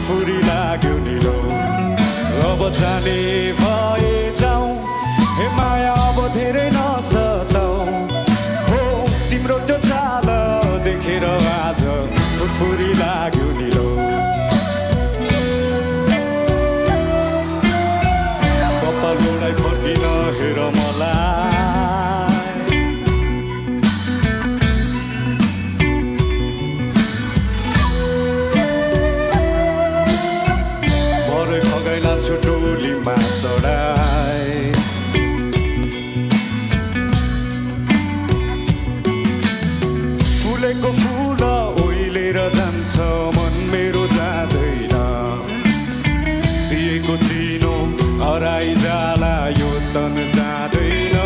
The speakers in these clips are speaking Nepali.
फुरफुरी लाग्यो निलो अब जाने भए जाऊ हे माया अब धेरै नसताऊ हो तिम्रो त्यो चाल देखेर आज फुरफुरी लाग्यो निलो कपाललाई फर्किन हेर मलाई भरे खगाइ लान्छु टोलीमा चढाइ फुलेको फुल ओइलेर जान्छ मन मेरो जाँदैन दिएको चिनो हराइ जाला यो तन जाँदैन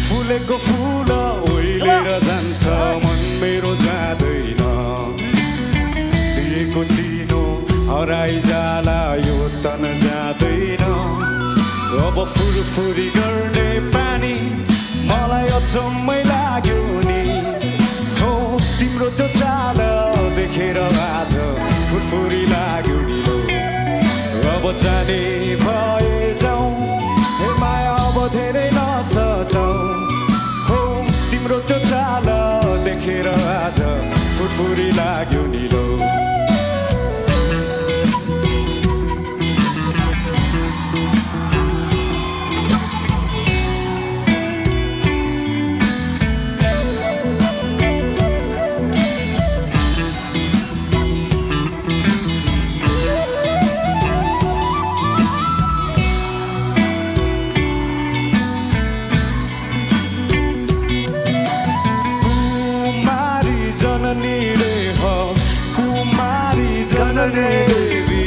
फुलेको फुल ओइलेर जान्छ मन मेरो जाँदैन दिएको चिनो हराइ जाला यो तन जाँदैन अब फुरफुरी गर्ने पानी मलाई अचम्मै लाग्यो नि हो तिम्रो त्यो चाल देखेर आज फुरफुरी लाग्यो नि अब जाने भए जाऊ हे माया अब धेरै नसताऊ हो तिम्रो त्यो चाल देखेर आज फुरफुरी लाग्यो निलो देवी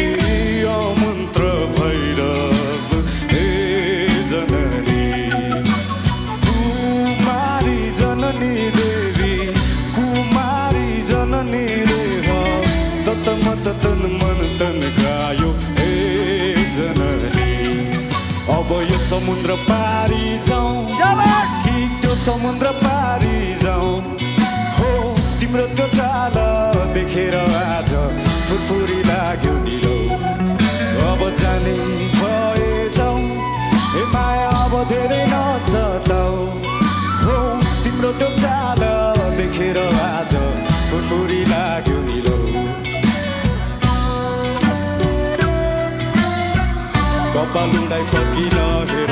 मन्त्र भैरव हे जननी कुमारी जननी देवी कुमारी जननी रे तत मत तन मन तन गायो हे जननी अब यो समुद्र पारी जाऊ कि त्यो समुद्र पारी जाऊ हो तिम्रो त्यो चाल देखेर आज फुरफुरी लाग्यो निलो अब जाने भए जाऊ हे माया अब धेरै नसताऊ हो तिम्रो त्यो चाल देखेर आज फुरफुरी लाग्यो निलो कपाललाई फर्किन हेर